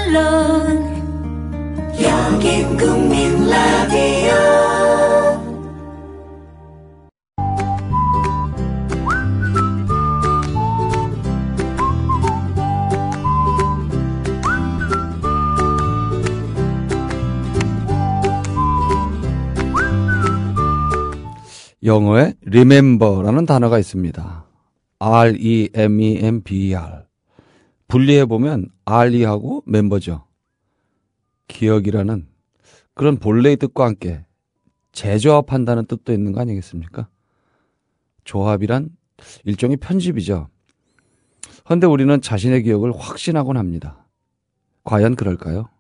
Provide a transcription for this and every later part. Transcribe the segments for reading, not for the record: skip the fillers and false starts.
물론 여긴 국민 라디오. 영어에 remember라는 단어가 있습니다. R-E-M-E-M-B-E-R. 분리해보면 RE하고 멤버죠. 기억이라는 그런 본래의 뜻과 함께 재조합한다는 뜻도 있는 거 아니겠습니까? 조합이란 일종의 편집이죠. 그런데 우리는 자신의 기억을 확신하곤 합니다. 과연 그럴까요?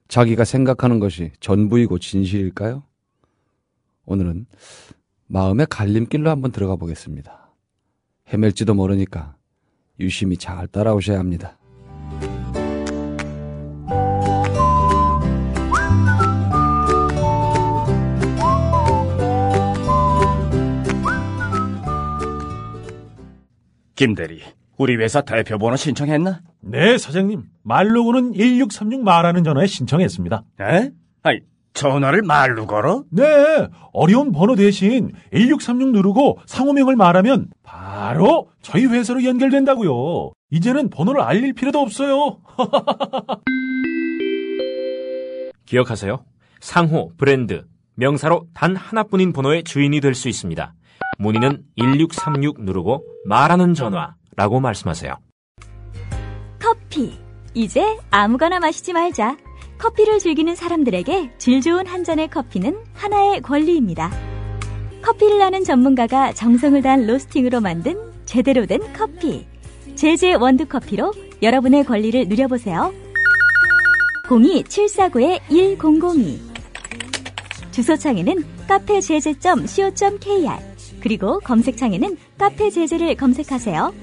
자기가 생각하는 것이 전부이고 진실일까요? 오늘은 마음의 갈림길로 한번 들어가 보겠습니다. 헤맬지도 모르니까 유심히 잘 따라오셔야 합니다. 김대리, 우리 회사 대표번호 신청했나? 네, 사장님. 말로고는 1636 말하는 전화에 신청했습니다. 에? 아니, 전화를 말로 걸어? 네, 어려운 번호 대신 1636 누르고 상호명을 말하면 바로 저희 회사로 연결된다고요. 이제는 번호를 알릴 필요도 없어요. 기억하세요. 상호, 브랜드, 명사로 단 하나뿐인 번호의 주인이 될 수 있습니다. 문의는 1636 누르고 말하는 전화라고 말씀하세요. 커피. 이제 아무거나 마시지 말자. 커피를 즐기는 사람들에게 질 좋은 한 잔의 커피는 하나의 권리입니다. 커피를 아는 전문가가 정성을 다한 로스팅으로 만든 제대로 된 커피. 제제 원두커피로 여러분의 권리를 누려보세요. 02-749-1002. 주소창에는 카페제제.co.kr 그리고 검색창에는 카페제제를 검색하세요.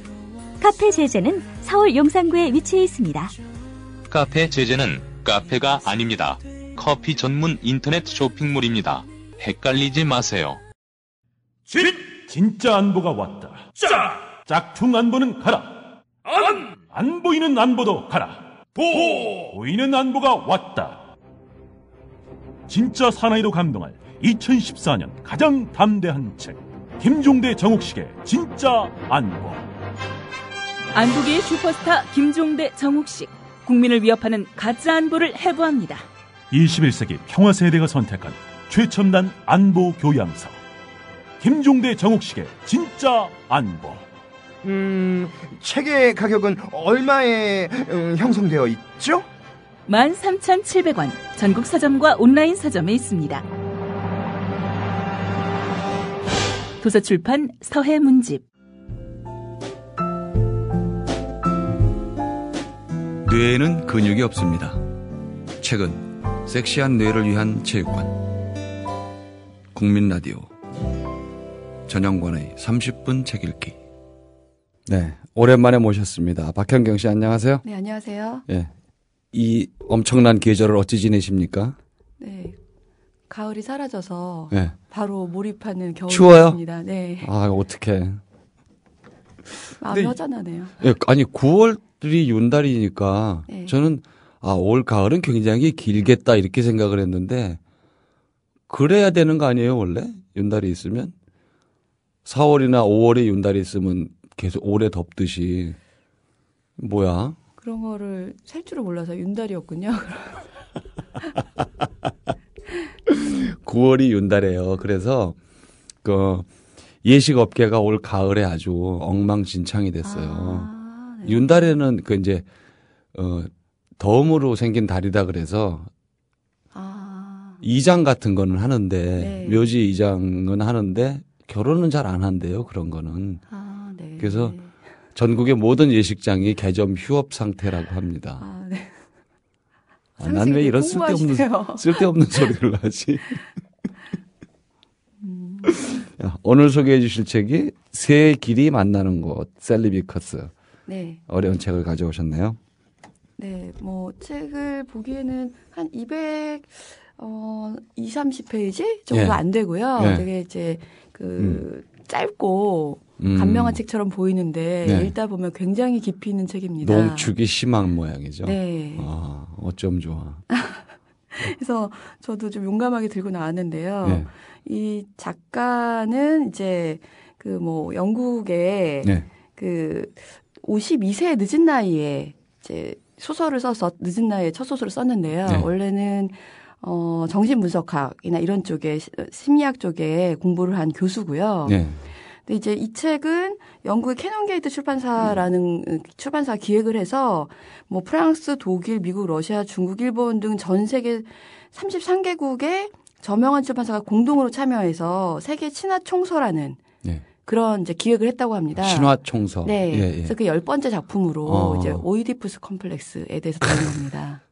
카페제제는 서울 용산구에 위치해 있습니다. 카페제제는 카페가 아닙니다. 커피 전문 인터넷 쇼핑몰입니다. 헷갈리지 마세요. 진짜 안보가 왔다. 짝퉁 안보는 가라. 안 보이는 안보도 가라. 보이는 안보가 왔다. 진짜 사나이도 감동할 2014년 가장 담대한 책. 김종대 정옥식의 진짜 안보. 안보계의 슈퍼스타 김종대 정옥식. 국민을 위협하는 가짜 안보를 해부합니다. 21세기 평화세대가 선택한 최첨단 안보 교양서. 김종대 정옥식의 진짜 안보. 책의 가격은 얼마에 형성되어 있죠? 13,700원. 전국 서점과 온라인 서점에 있습니다. 도서출판 서해문집. 뇌에는 근육이 없습니다. 책은 섹시한 뇌를 위한 체육관. 국민라디오 전영관의 30분 책 읽기. 네, 오랜만에 모셨습니다. 박현경 씨 안녕하세요. 네, 안녕하세요. 예, 이 엄청난 계절을 어찌 지내십니까? 네, 가을이 사라져서 네. 바로 몰입하는 추워요? 겨울입니다. 네. 아, 어떡해. 마음이 허전하네요. 예, 아니 9월이 윤달이니까 네. 저는 올 가을은 굉장히 길겠다 이렇게 생각을 했는데 그래야 되는 거 아니에요 원래? 윤달이 있으면 4월이나 5월에 윤달이 있으면 계속 오래 덥듯이 뭐야? 그런 거를 셀 줄을 몰라서 윤달이었군요. 9월이 윤달이에요. 그래서 그 예식 업계가 올 가을에 아주 엉망진창이 됐어요. 네. 윤달에는 그 이제 덤으로 생긴 달이다 그래서 이장 같은 거는 하는데 네. 묘지 이장은 하는데 결혼은 잘 안 한대요. 그런 거는. 네. 그래서 전국의 모든 예식장이 개점 휴업 상태라고 합니다. 네. 난 왜 이런 쓸데없는 소리를 하지? 야, 오늘 소개해 주실 책이 새 길이 만나는 곳, 셀리 비커스. 네. 어려운 책을 가져오셨네요. 네, 뭐 책을 보기에는 한 200, 30페이지 정도 예. 안 되고요. 예. 되게 이제 짧고 간명한 책처럼 보이는데 네. 읽다 보면 굉장히 깊이 있는 책입니다. 농축이 심한 모양이죠. 네. 아, 어쩜 좋아. 그래서 저도 좀 용감하게 들고 나왔는데요. 네. 이 작가는 이제 그 뭐 영국의 네. 그 52세 늦은 나이에 이제 소설을 써서 늦은 나이에 첫 소설을 썼는데요. 네. 원래는 정신분석학이나 이런 쪽에 심리학 쪽에 공부를 한 교수고요. 네. 근데 이제 이 책은 영국의 캐논게이트 출판사라는 출판사 기획을 해서 뭐 프랑스, 독일, 미국, 러시아, 중국, 일본 등 전 세계 33개국의 저명한 출판사가 공동으로 참여해서 세계 친화 총서라는 네. 그런 이제 기획을 했다고 합니다. 신화 총서. 네. 예, 예. 그래서 그 10번째 작품으로 이제 오이디푸스 컴플렉스에 대해서 다룬 겁니다.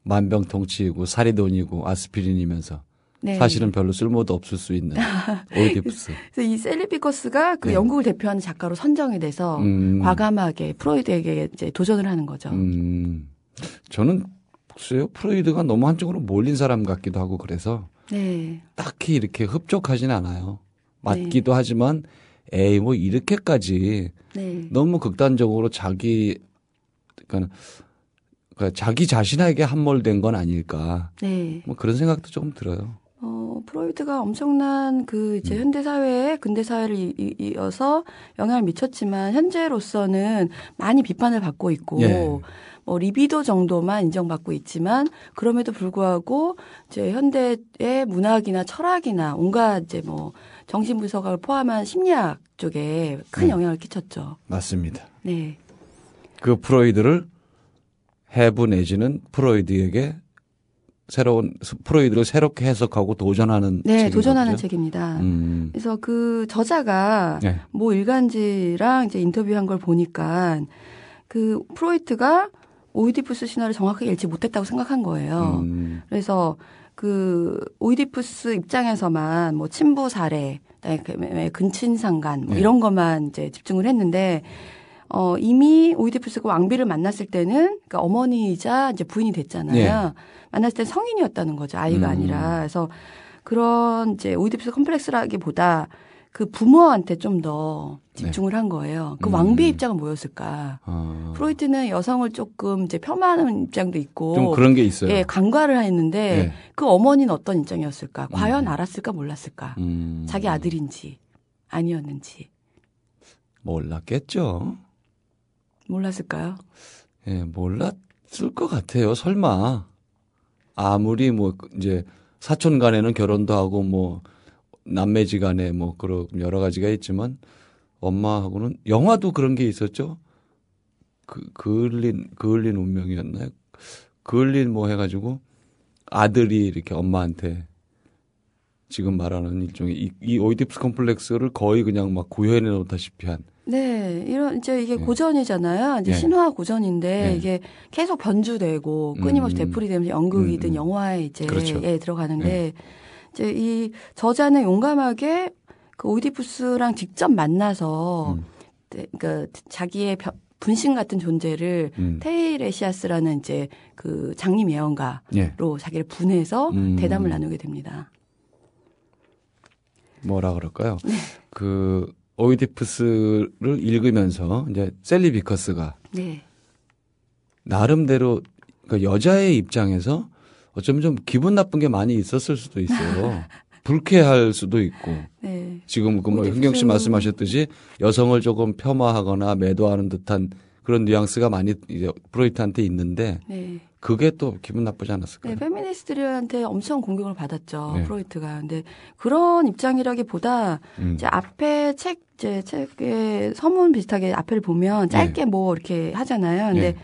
만병통치이고 살이돈이고 아스피린이면서 네. 사실은 별로 쓸모도 없을 수 있는 오이디푸스. 그래서 이 셀리 피커스가 그 네. 영국을 대표하는 작가로 선정이 돼서 과감하게 프로이드에게 이제 도전을 하는 거죠. 저는 글쎄요, 프로이드가 너무 한쪽으로 몰린 사람 같기도 하고 그래서 네. 딱히 이렇게 흡족하진 않아요. 맞기도 하지만 에이 뭐 이렇게까지 네. 너무 극단적으로 그러니까 자기 자신에게 함몰된 건 아닐까. 네. 뭐 그런 생각도 조금 들어요. 프로이드가 엄청난 그 이제 현대 사회에 근대 사회를 이어서 영향을 미쳤지만 현재로서는 많이 비판을 받고 있고 예. 뭐 리비도 정도만 인정받고 있지만 그럼에도 불구하고 이제 현대의 문학이나 철학이나 온갖 이제 뭐 정신분석학을 포함한 심리학 쪽에 큰 네. 영향을 끼쳤죠. 맞습니다. 네. 그 프로이드를 해부 내지는 프로이드에게 프로이드를 새롭게 해석하고 도전하는 네, 책인 도전하는 거죠? 책입니다. 그래서 그 저자가 네. 모 일간지랑 이제 인터뷰한 걸 보니까 그 프로이트가 오이디푸스 신화를 정확하게 읽지 못했다고 생각한 거예요. 그래서 그 오이디푸스 입장에서만 뭐 친부 사례, 그다음에 근친상간 뭐 네. 이런 것만 이제 집중을 했는데 이미 오이디푸스가 왕비를 만났을 때는 그러니까 어머니이자 이제 부인이 됐잖아요. 네. 만났을 때 성인이었다는 거죠. 아이가 아니라. 그래서 그런 이제 오이디푸스 컴플렉스라기보다 그 부모한테 좀 더 집중을 한 거예요. 그 왕비의 입장은 뭐였을까? 프로이트는 여성을 조금 이제 폄하하는 입장도 있고 좀 그런 게 있어요. 예, 간과를 했는데 네. 그 어머니는 어떤 입장이었을까? 과연 알았을까 몰랐을까? 자기 아들인지 아니었는지 몰랐겠죠. 몰랐을까요? 예, 몰랐을 것 같아요. 설마. 아무리 뭐 이제 사촌 간에는 결혼도 하고 뭐 남매지 간에 뭐 그런 여러 가지가 있지만 엄마하고는 영화도 그런 게 있었죠. 그을린 운명이었나요? 그을린 뭐 해가지고 아들이 이렇게 엄마한테 지금 말하는 일종의 이 오이디푸스 컴플렉스를 거의 그냥 막 구현해 놓다시피 한. 네, 이제 이게 네. 고전이잖아요. 이제 네. 신화 고전인데 네. 이게 계속 변주되고 끊임없이 되풀이되면서 연극이든 영화에 이제 그렇죠. 예, 들어가는데 이제 이 저자는 용감하게 그 오이디푸스랑 직접 만나서 그러니까 자기의 분신 같은 존재를 테이레시아스라는 이제 그 장님 예언가로 예. 자기를 분해서 대담을 나누게 됩니다. 뭐라 그럴까요? 네. 그 오이디푸스를 읽으면서 이제 셀리 비커스가 네. 나름대로 그러니까 여자의 입장에서 어쩌면 좀 기분 나쁜 게 많이 있었을 수도 있어요. 불쾌할 수도 있고. 네. 지금 그 뭐 흥경 씨 말씀하셨듯이 여성을 조금 폄하하거나 매도하는 듯한 그런 뉘앙스가 많이 이제 프로이트한테 있는데 네. 그게 또 기분 나쁘지 않았을까요? 네, 페미니스트들한테 엄청 공격을 받았죠. 네. 프로이트가. 근데 그런 입장이라기보다 이제 앞에 책의 서문 비슷하게 앞에를 보면 짧게 뭐 이렇게 하잖아요. 근데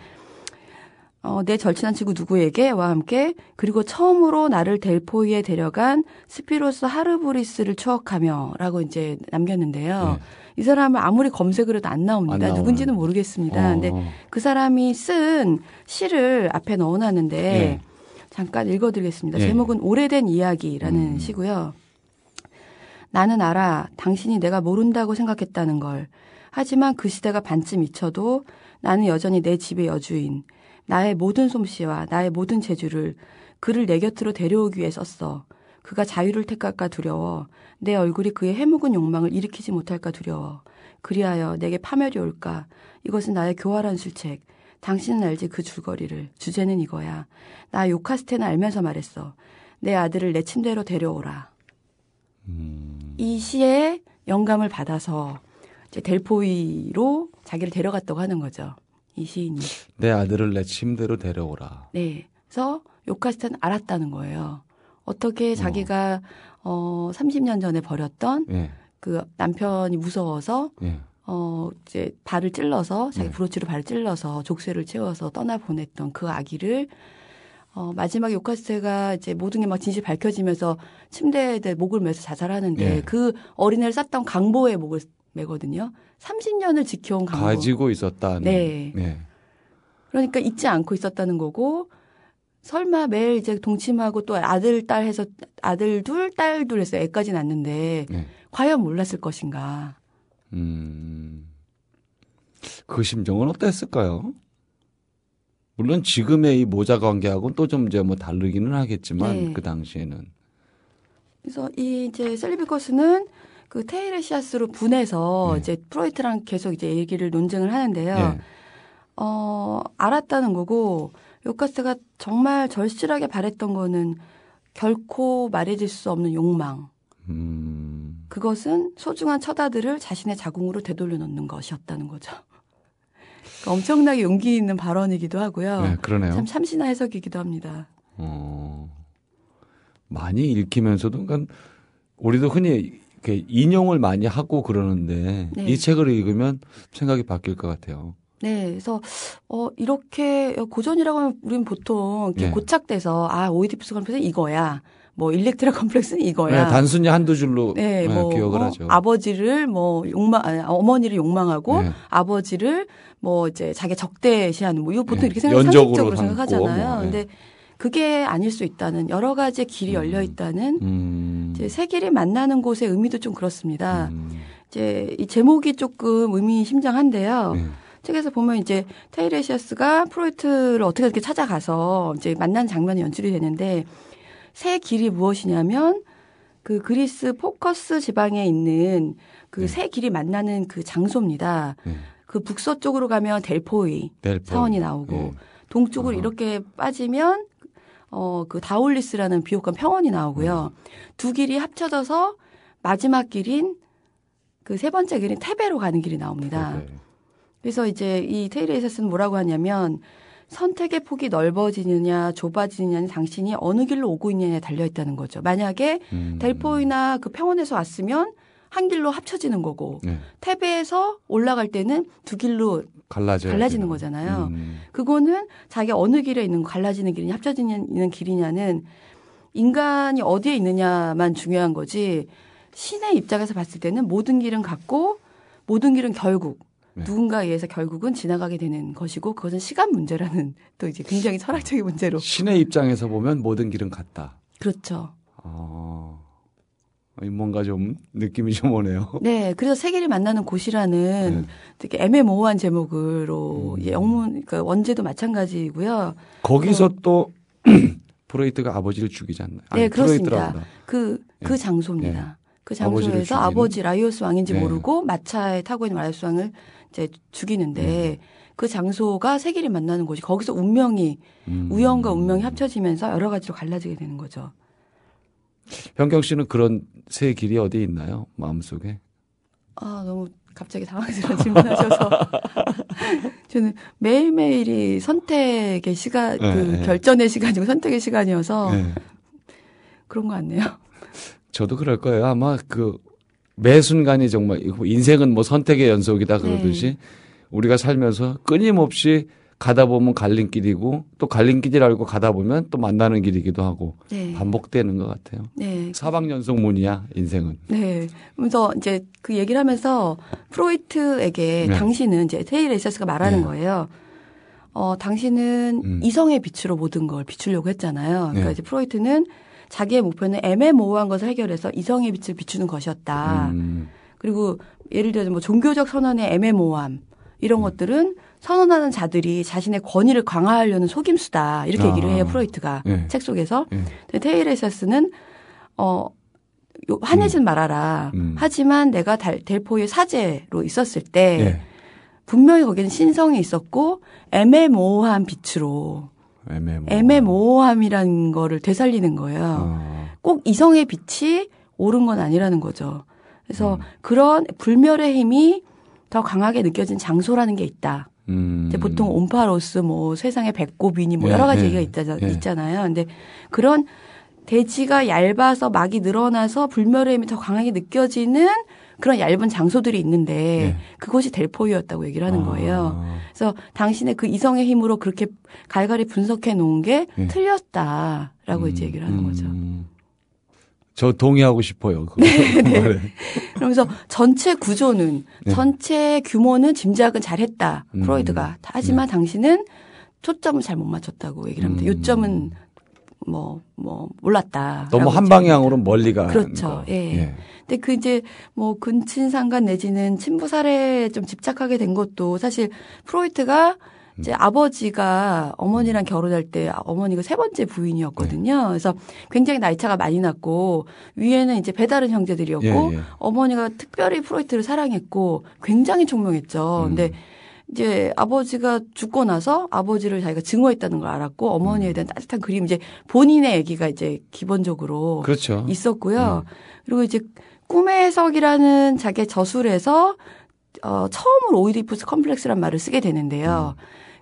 내 절친한 친구 누구에게와 함께 그리고 처음으로 나를 델포이에 데려간 스피로스 하르브리스를 추억하며라고 이제 남겼는데요. 이 사람을 아무리 검색을 해도 안 나옵니다. 누군지는 모르겠습니다. 근데 그 사람이 쓴 시를 앞에 넣어놨는데 잠깐 읽어드리겠습니다. 제목은 오래된 이야기라는 시고요. 나는 알아. 당신이 내가 모른다고 생각했다는 걸. 하지만 그 시대가 반쯤 잊혀도 나는 여전히 내 집의 여주인. 나의 모든 솜씨와 나의 모든 재주를 그를 내 곁으로 데려오기 위해 썼어. 그가 자유를 택할까 두려워. 내 얼굴이 그의 해묵은 욕망을 일으키지 못할까 두려워. 그리하여 내게 파멸이 올까. 이것은 나의 교활한 술책. 당신은 알지 그 줄거리를. 주제는 이거야. 나 요카스테는 알면서 말했어. 내 아들을 내 침대로 데려오라. 이 시에 영감을 받아서 이제 델포이로 자기를 데려갔다고 하는 거죠. 이 시인이. 내 아들을 내 침대로 데려오라. 네. 그래서 요카스테는 알았다는 거예요. 어떻게 자기가 30년 전에 버렸던 예. 그 남편이 무서워서 예. 이제 발을 찔러서 자기 브로치로 발을 찔러서 족쇄를 채워서 떠나 보냈던 그 아기를 마지막에 요카스테가 이제 모든 게 막 진실 밝혀지면서 침대에 목을 매서 자살하는데 예. 그 어린애를 쌌던 강보에 목을 매거든요. 30년을 지켜온 강보. 가지고 있었다는. 네. 네. 그러니까 잊지 않고 있었다는 거고 설마 매일 이제 동침하고 또 아들, 딸 해서 아들 둘, 딸 둘 해서 애까지 낳는데 네. 과연 몰랐을 것인가. 그 심정은 어땠을까요? 물론 지금의 이 모자 관계하고는 또 좀 이제 뭐 다르기는 하겠지만 네. 그 당시에는. 그래서 이 이제 셀리비커스는 그 테이레시아스로 분해서 이제 프로이트랑 계속 이제 얘기를 논쟁을 하는데요. 네. 알았다는 거고 요카스테가 정말 절실하게 바랬던 거는 결코 말해질 수 없는 욕망. 그것은 소중한 처다들을 자신의 자궁으로 되돌려 놓는 것이었다는 거죠. 그러니까 엄청나게 용기 있는 발언이기도 하고요. 네, 그러네요. 참 참신한 해석이기도 합니다. 많이 읽히면서도 그러니까 우리도 흔히 이렇게 인용을 많이 하고 그러는데 네. 이 책을 읽으면 생각이 바뀔 것 같아요. 네, 그래서 이렇게 고전이라고 하면 우리는 보통 이렇게 네. 고착돼서 오이디푸스 컴플렉스는 이거야. 뭐 일렉트라 컴플렉스는 이거야. 네, 단순히 한두 줄로 네, 뭐 기억을 하죠. 아버지를 뭐 어머니를 욕망하고 네. 아버지를 뭐 이제 자기 적대시하는 뭐 이거 보통 네, 이렇게 연적으로 상식적으로 생각하잖아요. 삼고, 뭐, 네. 근데 그게 아닐 수 있다는 여러 가지의 길이 열려 있다는 이제 세 길이 만나는 곳의 의미도 좀 그렇습니다. 이제 이 제목이 조금 의미심장한데요. 네. 책에서 보면 이제 테이레시아스가 프로이트를 어떻게 찾아가서 이제 만난 장면이 연출이 되는데 새 길이 무엇이냐면 그 그리스 포커스 지방에 있는 그 새 길이 만나는 그 장소입니다. 네. 그 북서쪽으로 가면 델포이 사원이 나오고 네. 동쪽으로 이렇게 빠지면 그 다올리스라는 비옥한 평원이 나오고요. 두 길이 합쳐져서 마지막 길인 그 세 번째 길인 테베로 가는 길이 나옵니다. 네. 그래서 이제 이 테이레시아스는 뭐라고 하냐면 선택의 폭이 넓어지느냐 좁아지느냐는 당신이 어느 길로 오고 있느냐에 달려있다는 거죠. 만약에 델포이나 그 평원에서 왔으면 한 길로 합쳐지는 거고 네. 테베에서 올라갈 때는 두 길로 갈라지는 거잖아요. 그거는 자기가 어느 길에 있는 거 갈라지는 길이냐 합쳐지는 길이냐는 인간이 어디에 있느냐만 중요한 거지 신의 입장에서 봤을 때는 모든 길은 같고 모든 길은 결국 누군가에 의해서 결국은 지나가게 되는 것이고 그것은 시간 문제라는 또 이제 굉장히 철학적인 문제로. 신의 입장에서 보면 모든 길은 같다. 그렇죠. 뭔가 좀 느낌이 좀 오네요. 네, 그래서 세계를 만나는 곳이라는 되게 애매모호한 제목으로 영문 그러니까 원제도 마찬가지고요. 거기서 또 프로이트가 아버지를 죽이지 않나요? 네, 그렇습니다. 프로이트라구나. 그 장소입니다. 네. 그 장소에서 아버지 라이오스 왕인지 네. 모르고 마차에 타고 있는 라이오스 왕을 이제 죽이는데 그 장소가 세계를 만나는 곳이 거기서 운명이 우연과 운명이 합쳐지면서 여러 가지로 갈라지게 되는 거죠. 현경 씨는 그런 새 길이 어디 있나요? 마음속에? 너무 갑자기 당황스러운 질문하셔서 저는 매일매일이 선택의 시간, 결전의 시간이고 선택의 시간이어서 그런 거 같네요. 저도 그럴 거예요. 아마 매 순간이 정말 인생은 뭐 선택의 연속이다 그러듯이 우리가 살면서 끊임없이 가다 보면 갈림길이고 또 갈림길을 알고 가다 보면 또 만나는 길이기도 하고 반복되는 것 같아요. 네. 사방연속문이야 인생은. 네. 그래서 이제 그 얘기를 하면서 프로이트에게 당신은 이제 테이레시아스가 말하는 거예요. 당신은 이성의 빛으로 모든 걸 비추려고 했잖아요. 그러니까 이제 프로이트는 자기의 목표는 애매모호한 것을 해결해서 이성의 빛을 비추는 것이었다. 그리고 예를 들어서 뭐 종교적 선언의 애매모호함 이런 것들은 선언하는 자들이 자신의 권위를 강화하려는 속임수다. 이렇게 얘기를 해요, 프로이트가. 책 속에서. 테이레시아스는 화내진 말아라. 하지만 내가 델포이의 사제로 있었을 때 예. 분명히 거기는 신성이 있었고 애매모호한 빛으로 애매모호함이라는 거를 되살리는 거예요. 꼭 이성의 빛이 옳은 건 아니라는 거죠. 그래서 그런 불멸의 힘이 더 강하게 느껴진 장소라는 게 있다. 이제 보통 옴파로스, 뭐 세상의 배꼽이니 뭐 여러 가지 얘기가 있잖아요. 근데 그런 대지가 얇아서 막이 늘어나서 불멸의 힘이 더 강하게 느껴지는 그런 얇은 장소들이 있는데 그것이 델포이였다고 얘기를 하는 거예요. 그래서 당신의 그 이성의 힘으로 그렇게 갈갈이 분석해 놓은 게 틀렸다라고 이제 얘기를 하는 거죠. 저 동의하고 싶어요. 네, 네. 그러면서 전체 구조는 전체 규모는 짐작은 잘했다. 프로이드가. 하지만 당신은 초점을 잘 못 맞췄다고 얘기를 합니다. 요점은 몰랐다. 너무 한 방향으로 멀리 가. 그렇죠. 예. 근데 그 이제 뭐 근친상간 내지는 친부 살해에 좀 집착하게 된 것도 사실 프로이트가 이제 아버지가 어머니랑 결혼할 때 어머니가 세 번째 부인이었거든요. 그래서 굉장히 나이 차가 많이 났고 위에는 이제 배다른 형제들이었고 어머니가 특별히 프로이트를 사랑했고 굉장히 총명했죠. 근데 이제 아버지가 죽고 나서 아버지를 자기가 증오했다는 걸 알았고 어머니에 대한 따뜻한 그림 이제 본인의 얘기가 이제 기본적으로 그렇죠. 있었고요. 그리고 이제 꿈의 해석이라는 자기의 저술에서 처음으로 오이디푸스 컴플렉스란 말을 쓰게 되는데요.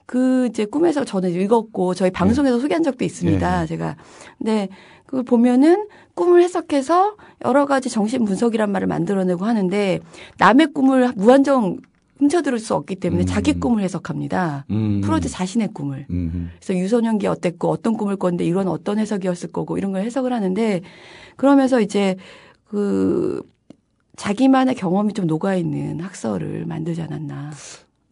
그 이제 꿈에서 저는 읽었고 저희 방송에서 소개한 적도 있습니다. 제가. 근데 그걸 보면은 꿈을 해석해서 여러 가지 정신 분석이란 말을 만들어내고 하는데 남의 꿈을 무한정 훔쳐들을 수 없기 때문에 자기 꿈을 해석합니다. 프로이트 자신의 꿈을. 그래서 유소년기 어땠고 어떤 꿈을 꿨는데 이런 어떤 해석이었을 거고 이런 걸 해석을 하는데 그러면서 이제 그 자기만의 경험이 좀 녹아있는 학설을 만들지 않았나.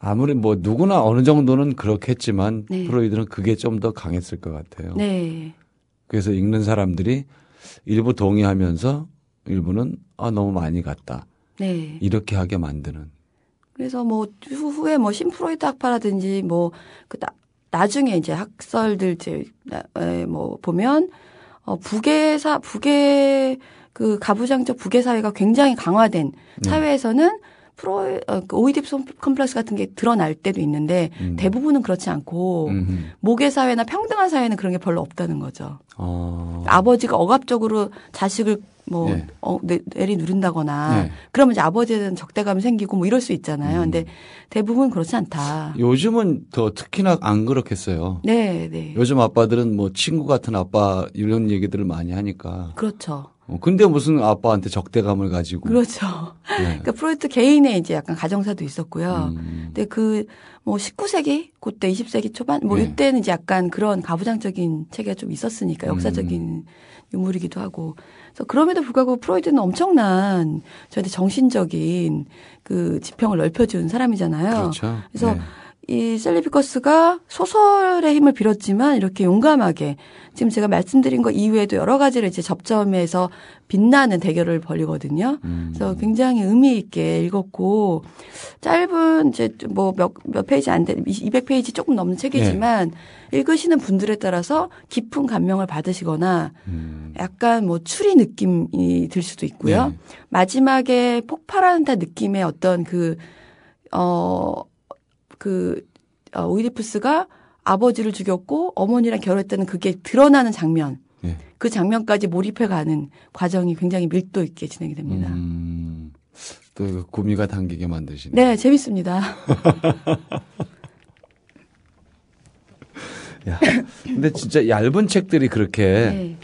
아무리 뭐 누구나 어느 정도는 그렇겠지만 프로이드는 그게 좀 더 강했을 것 같아요. 네. 그래서 읽는 사람들이 일부 동의하면서 일부는 너무 많이 갔다. 네. 이렇게 하게 만드는. 그래서 뭐 후에 뭐 신프로이드 학파라든지 뭐 그 나중에 이제 학설들 이제 뭐 보면 북의 그 가부장적 북의 사회가 굉장히 강화된 사회에서는 오이디푸스 컴플렉스 같은 게 드러날 때도 있는데 대부분은 그렇지 않고 모계 사회나 평등한 사회는 그런 게 별로 없다는 거죠. 아버지가 억압적으로 자식을 내리 누른다거나 그러면 이제 아버지에 대한 적대감이 생기고 뭐 이럴 수 있잖아요. 근데 대부분 그렇지 않다. 요즘은 더 특히나 안 그렇겠어요. 네, 네. 요즘 아빠들은 뭐 친구 같은 아빠 이런 얘기들을 많이 하니까. 그렇죠. 근데 무슨 아빠한테 적대감을 가지고. 그렇죠. 그러니까 프로이트 개인의 이제 약간 가정사도 있었고요. 근데 그 뭐 19세기, 그때 20세기 초반, 뭐 이때는 이제 약간 그런 가부장적인 체계가 좀 있었으니까 역사적인 유물이기도 하고. 그래서 그럼에도 불구하고 프로이드는 엄청난 저한테 정신적인 그 지평을 넓혀준 사람이잖아요. 그렇죠. 그래서 이 셀리피커스가 소설의 힘을 빌었지만 이렇게 용감하게 지금 제가 말씀드린 것 이외에도 여러 가지를 이제 접점해서 빛나는 대결을 벌이거든요. 그래서 굉장히 의미 있게 읽었고 짧은 이제 뭐 몇 페이지 안 돼, 200페이지 조금 넘는 책이지만 읽으시는 분들에 따라서 깊은 감명을 받으시거나 약간 뭐 추리 느낌이 들 수도 있고요. 마지막에 폭발하는 듯한 느낌의 어떤 오이디푸스가 아버지를 죽였고 어머니랑 결혼했다는 그게 드러나는 장면. 그 장면까지 몰입해가는 과정이 굉장히 밀도 있게 진행이 됩니다. 또 구미가 당기게 만드시네. 네, 재밌습니다. 야, 근데 진짜 얇은 책들이 그렇게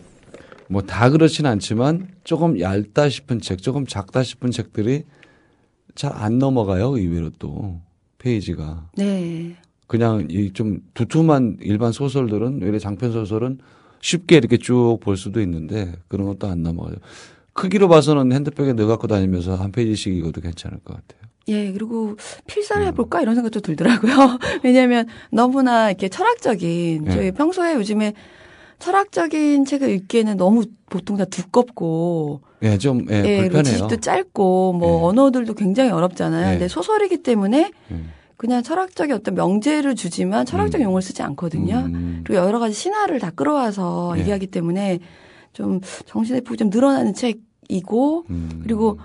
뭐 다 그렇진 않지만 조금 얇다 싶은 책, 조금 작다 싶은 책들이 잘 안 넘어가요. 의외로 또 페이지가. 네. 그냥 이 좀 두툼한 일반 소설들은 외래 장편 소설은 쉽게 이렇게 쭉 볼 수도 있는데 그런 것도 안 넘어가요. 크기로 봐서는 핸드백에 넣어 갖고 다니면서 한 페이지씩 읽어도 괜찮을 것 같아요. 예, 그리고 필사를 해볼까 이런 생각도 들더라고요. 왜냐하면 너무나 이렇게 철학적인 저희 평소에 요즘에 철학적인 책을 읽기에는 너무 보통 다 두껍고 불편해요. 지식도 짧고 뭐 언어들도 굉장히 어렵잖아요. 근데 소설이기 때문에 그냥 철학적인 어떤 명제를 주지만 철학적 용어를 쓰지 않거든요. 그리고 여러 가지 신화를 다 끌어와서 얘기하기 때문에 좀 정신회복이 좀 늘어나는 책이고 그리고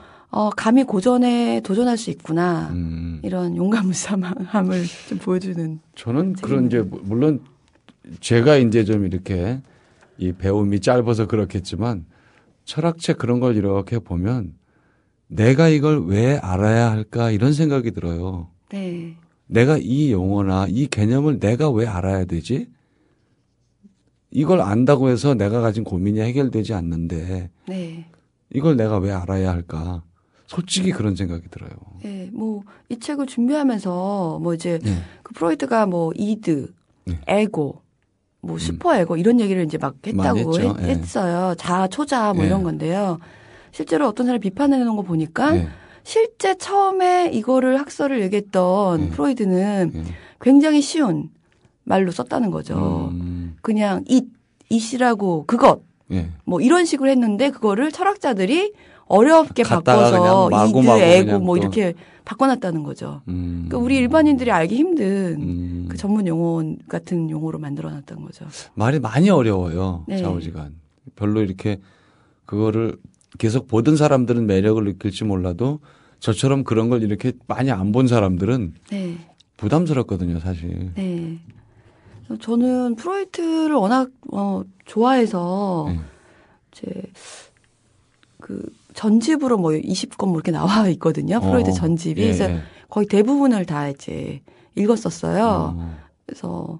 감히 고전에 도전할 수 있구나 이런 용감무sam함을 좀 보여주는. 저는 그런 이제 물론 제가 이제 좀 이렇게 이 배움이 짧아서 그렇겠지만 철학책 그런 걸 이렇게 보면 내가 이걸 왜 알아야 할까 이런 생각이 들어요. 네. 내가 이 용어나 이 개념을 내가 왜 알아야 되지? 이걸 안다고 해서 내가 가진 고민이 해결되지 않는데 네. 이걸 내가 왜 알아야 할까? 솔직히 그런 생각이 들어요. 네, 뭐 이 책을 준비하면서 뭐 이제 네. 그 프로이트가 뭐 이드, 네. 에고, 뭐 슈퍼에고 이런 얘기를 이제 막 했다고 네. 했어요. 자아, 초자아 뭐 네. 이런 건데요. 실제로 어떤 사람이 비판해 놓은 거 보니까 네. 실제 처음에 이거를 학설을 얘기했던 네. 프로이드는 굉장히 쉬운 말로 썼다는 거죠. 그냥 it이라고 그것 네. 뭐 이런 식으로 했는데 그거를 철학자들이 어렵게 바꿔서 이드, 에고 뭐 이렇게 바꿔놨다는 거죠. 그러니까 우리 일반인들이 알기 힘든 그 전문 용어 같은 용어로 만들어놨다는 거죠. 말이 많이 어려워요. 네. 좌우지간. 별로 이렇게 그거를 계속 보던 사람들은 매력을 느낄지 몰라도 저처럼 그런 걸 이렇게 많이 안 본 사람들은 네. 부담스럽거든요, 사실. 네. 저는 프로이트를 워낙 좋아해서 이제 그 전집으로 뭐 20권 뭐 이렇게 나와 있거든요. 프로이트 전집이. 예, 그래서 예. 거의 대부분을 다 이제 읽었었어요. 그래서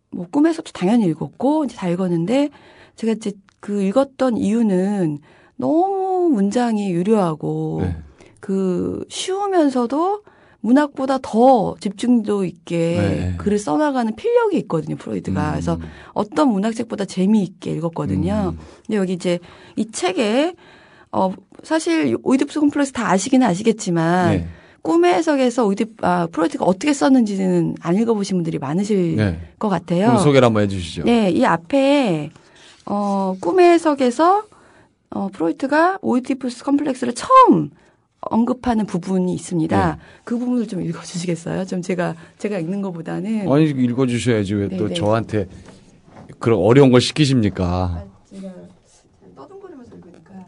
뭐 꿈에서도 당연히 읽었고 이제 다 읽었는데 제가 이제 그 읽었던 이유는 너무 문장이 유려하고 네. 그 쉬우면서도 문학보다 더 집중도 있게 네. 글을 써나가는 필력이 있거든요, 프로이드가. 그래서 어떤 문학책보다 재미있게 읽었거든요. 근데 여기 이제 이 책에 사실 오이디푸스 콤플렉스 다 아시기는 아시겠지만 네. 꿈의 해석에서 프로이트가 어떻게 썼는지는 안 읽어보신 분들이 많으실 네. 것 같아요. 그럼 소개를 한번 해주시죠. 네, 이 앞에 꿈의 해석에서 프로이트가 오이디푸스 컴플렉스를 처음 언급하는 부분이 있습니다. 네. 그 부분을 좀 읽어주시겠어요? 좀 제가 읽는 것보다는. 아니 읽어주셔야지 왜 또 네네. 저한테 그런 어려운 걸 시키십니까? 제가 떠듬거리면서 읽으니까 한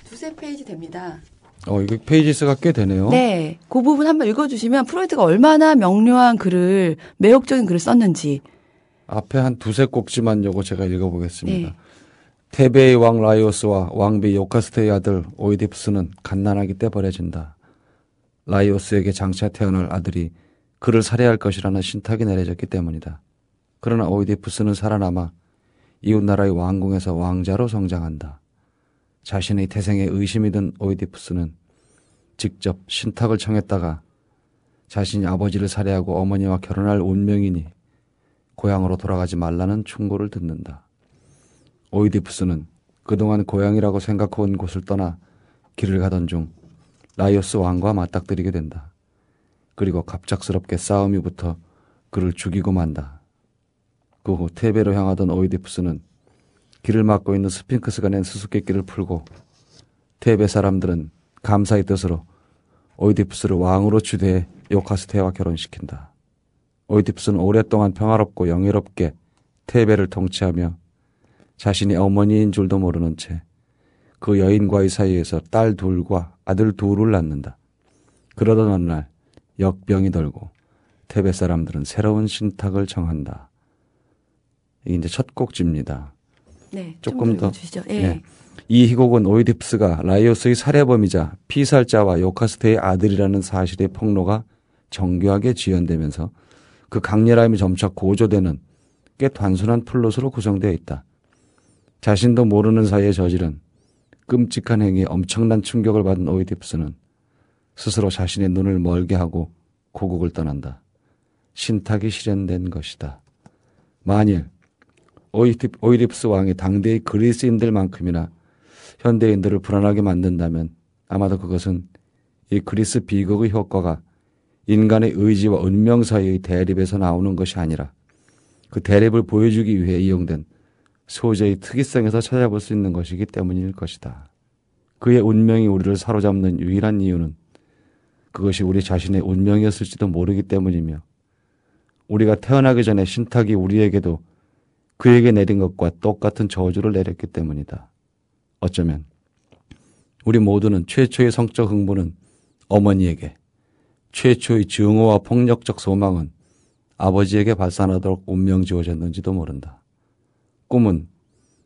두세 페이지 됩니다. 이거 페이지 수가 꽤 되네요. 네, 그 부분 한번 읽어주시면 프로이트가 얼마나 명료한 글을 매혹적인 글을 썼는지. 앞에 한 두세 꼭지만 요거 제가 읽어보겠습니다. 네. 테베의 왕 라이오스와 왕비 요카스테의 아들 오이디푸스는 갓난아기 때 버려진다. 라이오스에게 장차 태어날 아들이 그를 살해할 것이라는 신탁이 내려졌기 때문이다. 그러나 오이디푸스는 살아남아 이웃나라의 왕궁에서 왕자로 성장한다. 자신의 태생에 의심이 든 오이디푸스는 직접 신탁을 청했다가 자신이 아버지를 살해하고 어머니와 결혼할 운명이니 고향으로 돌아가지 말라는 충고를 듣는다. 오이디푸스는 그동안 고향이라고 생각해온 곳을 떠나 길을 가던 중 라이오스 왕과 맞닥뜨리게 된다. 그리고 갑작스럽게 싸움이 붙어 그를 죽이고 만다. 그 후 테베로 향하던 오이디푸스는 길을 막고 있는 스핑크스가 낸 수수께끼를 풀고 테베 사람들은 감사의 뜻으로 오이디푸스를 왕으로 추대해 요카스테와 결혼시킨다. 오이디푸스는 오랫동안 평화롭고 영예롭게 테베를 통치하며 자신이 어머니인 줄도 모르는 채 그 여인과의 사이에서 딸 둘과 아들 둘을 낳는다. 그러던 어느 날 역병이 돌고 테베 사람들은 새로운 신탁을 정한다. 이게 이제 첫 꼭지입니다. 네, 조금 더 주시죠. 예. 예. 이 희곡은 오이디푸스가 라이오스의 살해범이자 피살자와 요카스테의 아들이라는 사실의 폭로가 정교하게 지연되면서 그 강렬함이 점차 고조되는 꽤 단순한 플롯으로 구성되어 있다. 자신도 모르는 사이에 저지른 끔찍한 행위에 엄청난 충격을 받은 오이디푸스는 스스로 자신의 눈을 멀게 하고 고국을 떠난다. 신탁이 실현된 것이다. 만일 오이디푸스 왕이 당대의 그리스인들만큼이나 현대인들을 불안하게 만든다면 아마도 그것은 이 그리스 비극의 효과가 인간의 의지와 운명 사이의 대립에서 나오는 것이 아니라 그 대립을 보여주기 위해 이용된 소재의 특이성에서 찾아볼 수 있는 것이기 때문일 것이다. 그의 운명이 우리를 사로잡는 유일한 이유는 그것이 우리 자신의 운명이었을지도 모르기 때문이며 우리가 태어나기 전에 신탁이 우리에게도 그에게 내린 것과 똑같은 저주를 내렸기 때문이다. 어쩌면 우리 모두는 최초의 성적 흥분은 어머니에게, 최초의 증오와 폭력적 소망은 아버지에게 발산하도록 운명지어졌는지도 모른다. 꿈은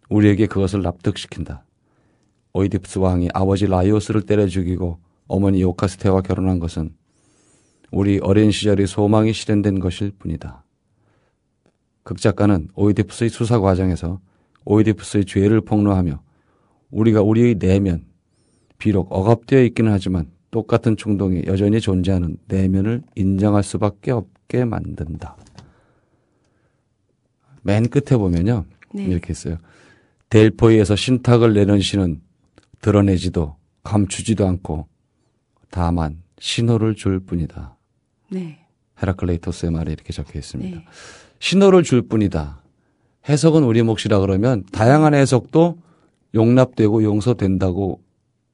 우리에게 그것을 납득시킨다. 오이디푸스 왕이 아버지 라이오스를 때려 죽이고 어머니 요카스테와 결혼한 것은 우리 어린 시절의 소망이 실현된 것일 뿐이다. 극작가는 오이디푸스의 수사 과정에서 오이디푸스의 죄를 폭로하며 우리가 우리의 내면, 비록 억압되어 있기는 하지만 똑같은 충동이 여전히 존재하는 내면을 인정할 수밖에 없게 만든다. 맨 끝에 보면요. 네. 이렇게 있어요. 델포이에서 신탁을 내는 신은 드러내지도 감추지도 않고 다만 신호를 줄 뿐이다. 네. 헤라클레이토스의 말에 이렇게 적혀 있습니다. 네. 신호를 줄 뿐이다. 해석은 우리 몫이라 그러면 다양한 해석도 용납되고 용서된다고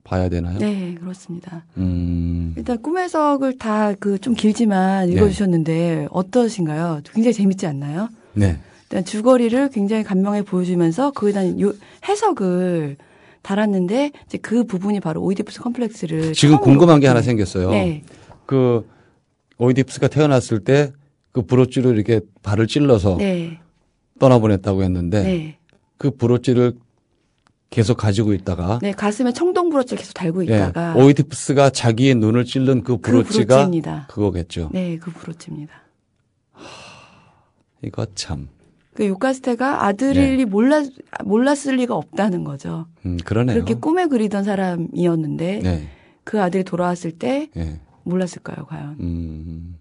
봐야 되나요? 네, 그렇습니다. 일단 꿈의 해석을 다 좀 길지만 읽어주셨는데 어떠신가요? 굉장히 재밌지 않나요? 네. 일단 줄거리를 굉장히 간명하게 보여주면서 거기에 대한 해석을 달았는데 이제 그 부분이 바로 오이디푸스 컴플렉스를 지금 궁금한 게 하나 생겼어요. 네. 그 오이디푸스가 태어났을 때 그 브로치로 이렇게 발을 찔러서 네. 떠나보냈다고 했는데 네. 그 브로치를 계속 가지고 있다가 네, 가슴에 청동 브로치를 계속 달고 있다가 오이디푸스가 자기의 눈을 찔른 그 브로치가 브로치입니다. 그거겠죠. 네, 그 브로치입니다. 이거 참. 그 요카스테가 아들이 몰랐을 리가 없다는 거죠. 그러네요. 그렇게 꿈에 그리던 사람이었는데 네. 그 아들이 돌아왔을 때 네. 몰랐을까요, 과연?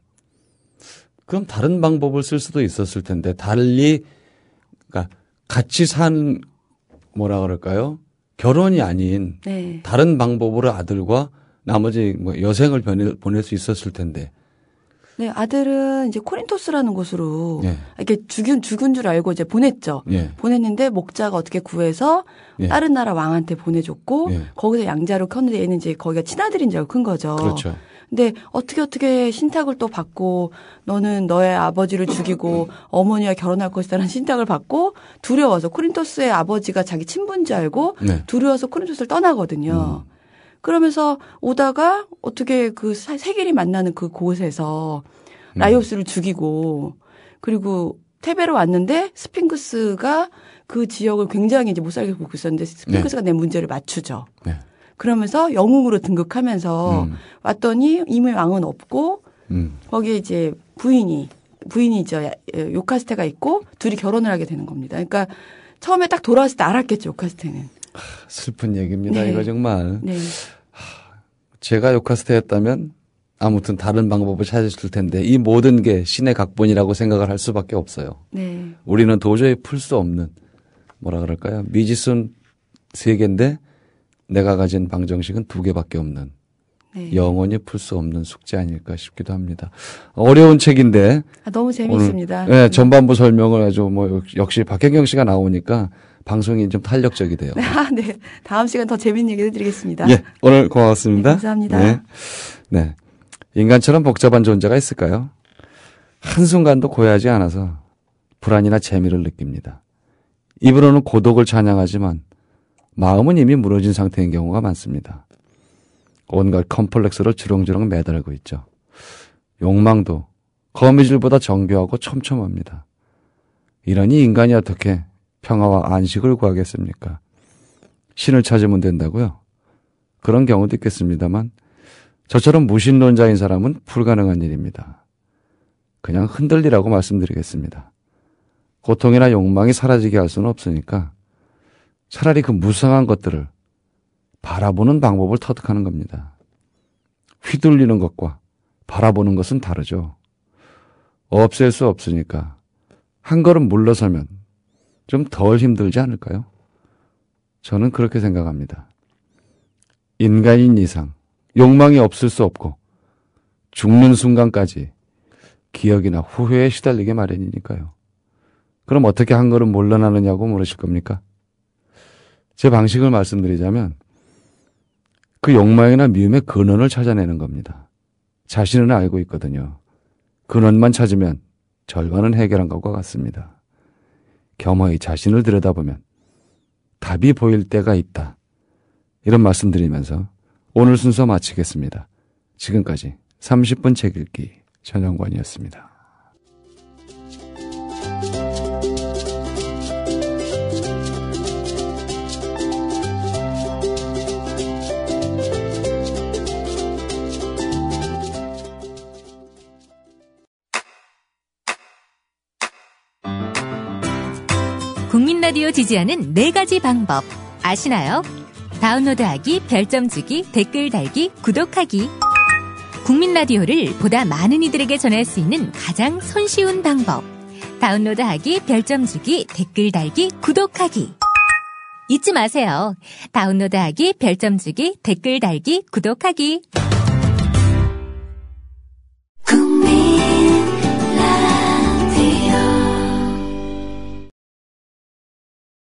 그럼 다른 방법을 쓸 수도 있었을 텐데 달리 그러니까 같이 산 뭐라 그럴까요? 결혼이 아닌 네. 다른 방법으로 아들과 나머지 뭐 여생을 보낼 수 있었을 텐데. 네, 아들은 이제 코린토스라는 곳으로 네. 이렇게 죽은 줄 알고 이제 보냈죠. 네. 보냈는데 목자가 어떻게 구해서 네. 다른 나라 왕한테 보내줬고 네. 거기서 양자로 켰는데 얘는 이제 거기가 친아들인 줄 알고 큰 거죠. 그렇죠. 근데 어떻게 신탁을 또 받고 너는 너의 아버지를 죽이고 어머니와 결혼할 것이다라는 신탁을 받고 두려워서 코린토스의 아버지가 자기 친부인 줄 알고 네. 두려워서 코린토스를 떠나거든요. 그러면서 오다가 어떻게 그 세길이 만나는 그 곳에서 라이오스를 죽이고 그리고 테베로 왔는데 스핑크스가 그 지역을 굉장히 이제 못 살게 보고 있었는데 스핑크스가 내 문제를 맞추죠. 네. 그러면서 영웅으로 등극하면서 왔더니 이미 왕은 없고 거기에 이제 부인이죠. 요카스테가 있고 둘이 결혼을 하게 되는 겁니다. 그러니까 처음에 딱 돌아왔을 때 알았겠죠. 요카스테는. 슬픈 얘기입니다. 네. 이거 정말. 네. 제가 요카스테였다면 아무튼 다른 방법을 찾았을 텐데 이 모든 게 신의 각본이라고 생각을 할 수밖에 없어요. 네. 우리는 도저히 풀 수 없는 뭐라 그럴까요? 미지순 3개인데 내가 가진 방정식은 2개밖에 없는 네. 영원히 풀 수 없는 숙제 아닐까 싶기도 합니다. 어려운 책인데 너무 재미있습니다. 오늘, 네, 전반부 설명을 아주 뭐 역시 박혜경 씨가 나오니까 방송이 좀 탄력적이 돼요. 네. 다음 시간 더 재밌는 얘기를 드리겠습니다. 예, 오늘 고맙습니다. 네, 감사합니다. 네. 네. 인간처럼 복잡한 존재가 있을까요? 한순간도 고요하지 않아서 불안이나 재미를 느낍니다. 입으로는 고독을 찬양하지만 마음은 이미 무너진 상태인 경우가 많습니다. 온갖 컴플렉스로 주렁주렁 매달고 있죠. 욕망도 거미줄보다 정교하고 촘촘합니다. 이러니 인간이 어떻게 평화와 안식을 구하겠습니까? 신을 찾으면 된다고요? 그런 경우도 있겠습니다만 저처럼 무신론자인 사람은 불가능한 일입니다. 그냥 흔들리라고 말씀드리겠습니다. 고통이나 욕망이 사라지게 할 수는 없으니까 차라리 그 무상한 것들을 바라보는 방법을 터득하는 겁니다. 휘둘리는 것과 바라보는 것은 다르죠. 없앨 수 없으니까 한 걸음 물러서면 좀 덜 힘들지 않을까요? 저는 그렇게 생각합니다. 인간인 이상 욕망이 없을 수 없고 죽는 순간까지 기억이나 후회에 시달리게 마련이니까요. 그럼 어떻게 한 걸음 물러나느냐고 물으실 겁니까? 제 방식을 말씀드리자면 그 욕망이나 미움의 근원을 찾아내는 겁니다. 자신은 알고 있거든요. 근원만 찾으면 절반은 해결한 것과 같습니다. 겸허히 자신을 들여다보면 답이 보일 때가 있다. 이런 말씀드리면서 오늘 순서 마치겠습니다. 지금까지 30분 책 읽기 전영관이었습니다. 국민라디오 지지하는 4가지 방법 아시나요? 다운로드하기, 별점 주기, 댓글 달기, 구독하기. 국민라디오를 보다 많은 이들에게 전할 수 있는 가장 손쉬운 방법. 다운로드하기, 별점 주기, 댓글 달기, 구독하기. 잊지 마세요. 다운로드하기, 별점 주기, 댓글 달기, 구독하기.